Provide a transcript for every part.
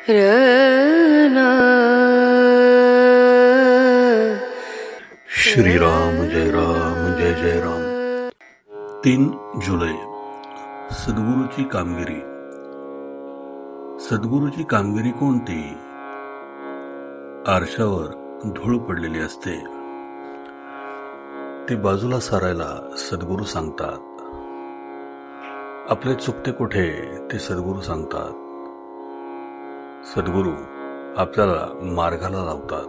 रना श्रीराम जय राम जय जय राम। 3 जुलै सद्गुरूची कामगिरी। सद्गुरूची कामगिरी कोणती? आरशावर धूळ पडलेली असते, ती बाजूला सारायला सद्गुरू सांगतात। आपले चुकते कुठे ते सद्गुरू सांगतात। सद्गुरू आपल्याला मार्गाला लावतात।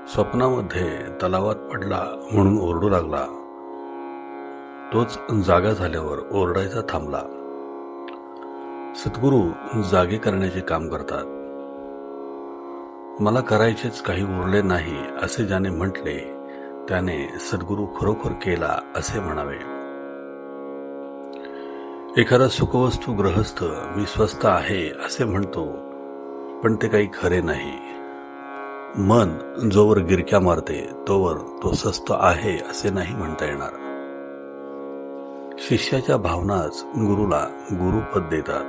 स्वप्नामध्ये तलावात पडला म्हणून ओरडू लागला, तोच जागा झाल्यावर ओरडायचा थांबला। सद्गुरू जागे करण्याचे काम करतात। मला करायचेच काही उरले नाही असे ज्याने म्हटले, त्याने सद्गुरू खरोखर केला असे म्हणावे। एखादा सुखवस्तू ग्रहस्थ मी स्वस्त आहे असे म्हणतो, पण ते काही खरे नाही। मन जोवर गिरक्या मारते तोवर तो स्वस्त आहे असे नाही म्हणता येणार। शिष्याच्या भावनाच गुरुला गुरुपद देतात।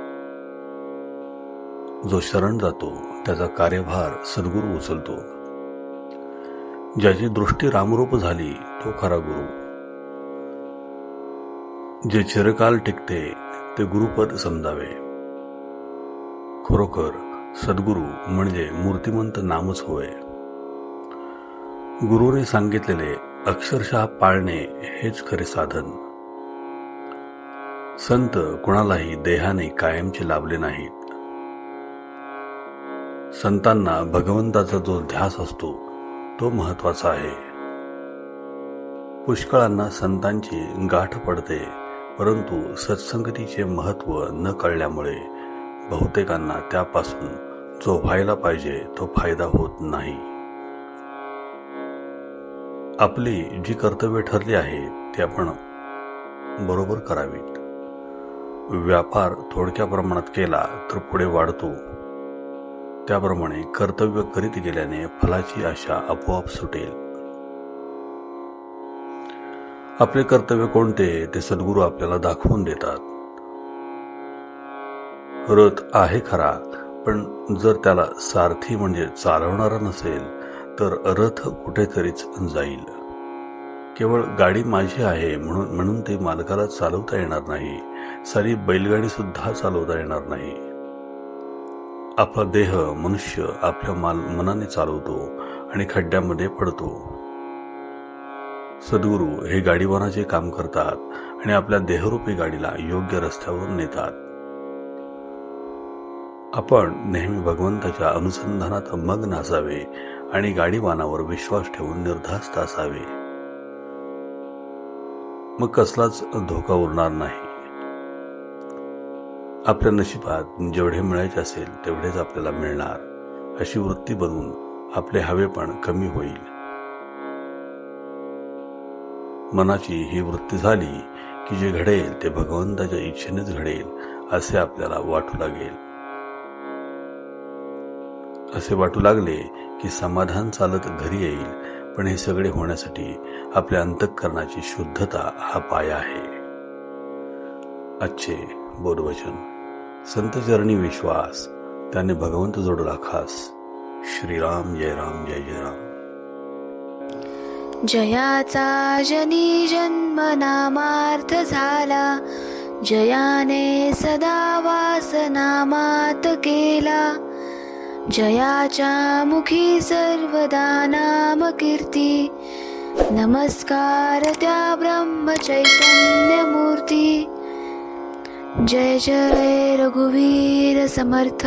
जो शरण जातो त्याचा कार्यभार सद्गुरू उचलतो। ज्याची दृष्टी रामरूप झाली तो खरा गुरु। जे चिरकाल टिकते ते गुरुपद समजावे। खरोखर सद्गुरू म्हणजे मूर्तिमंत नामच होय। गुरुने सांगितलेले अक्षरशः पाळणे हेच खरे साधन। संत कुणालाही देहाने कायमचे लाभले नाहीत। संतांना भगवंताचा जो ध्यास असतो तो महत्वाचा आहे। पुष्कळांना संतांची गाठ पडते, परंतु सत्संगतीचे महत्त्व न कळल्यामुळे बहुतेकांना त्यापासून जो व्हायला पाहिजे तो फायदा होत नाही। आपली जी कर्तव्ये ठरली आहेत ती आपण बरोबर करावीत। व्यापार थोडक्या प्रमाणात केला तर पुढे वाढतो, त्याप्रमाणे कर्तव्य करीत गेल्याने फलाची आशा आपोआप सुटेल। आपले कर्तव्य कोणते ते सद्गुरू आपल्याला दाखवून देतात। रथ आहे खरा, पण जर त्याला सारथी म्हणजे चालवणारा नसेल तर रथ कुठेतरीच जाईल। केवळ गाडी माझी आहे म्हणून ते मालकाला चालवता येणार नाही, सारी बैलगाडी सुद्धा चालवता येणार नाही। आपला देह मनुष्य आपल्या मनाने चालवतो आणि खड्ड्यामध्ये पडतो। सद्गुरू हे गाडीवानाचे काम करतात आणि आपल्या देहरूपी गाडीला योग्य रस्त्यावर नेतात। आपण नेहमी भगवंताच्या अनुसंधानात मग्न असावे आणि गाडीवानावर विश्वास ठेवून निर्धास्त असावे, मग कसलाच धोका उरणार नाही। आपल्या नशिबात जेवढे मिळायचे असेल तेवढेच आपल्याला मिळणार, अशी वृत्ती बनवून आपले हवेपण कमी होईल। मनाची ही वृत्ती झाली की जे घडेल ते भगवंताच्या इच्छेनेच घडेल असे आपल्याला वाटू लागेल। असे वाटू लागले की समाधान चालत घरी येईल, पण हे सगळे होण्यासाठी आपल्या अंतःकरणाची शुद्धता हा पाया आहे। आजचे बोधवचन। संत चरणी विश्वास, त्याने भगवंत जोडला खास। श्रीराम जय राम जय जय राम। जयाचा जनी जन्म नामार्थ झाला, जयाने सदा वास नामात केला। जयाच्या मुखी सर्वदा नाम कीर्ती, नमस्कार त्या ब्रह्म चैतन्य मूर्ती। जय जय रघुवीर समर्थ।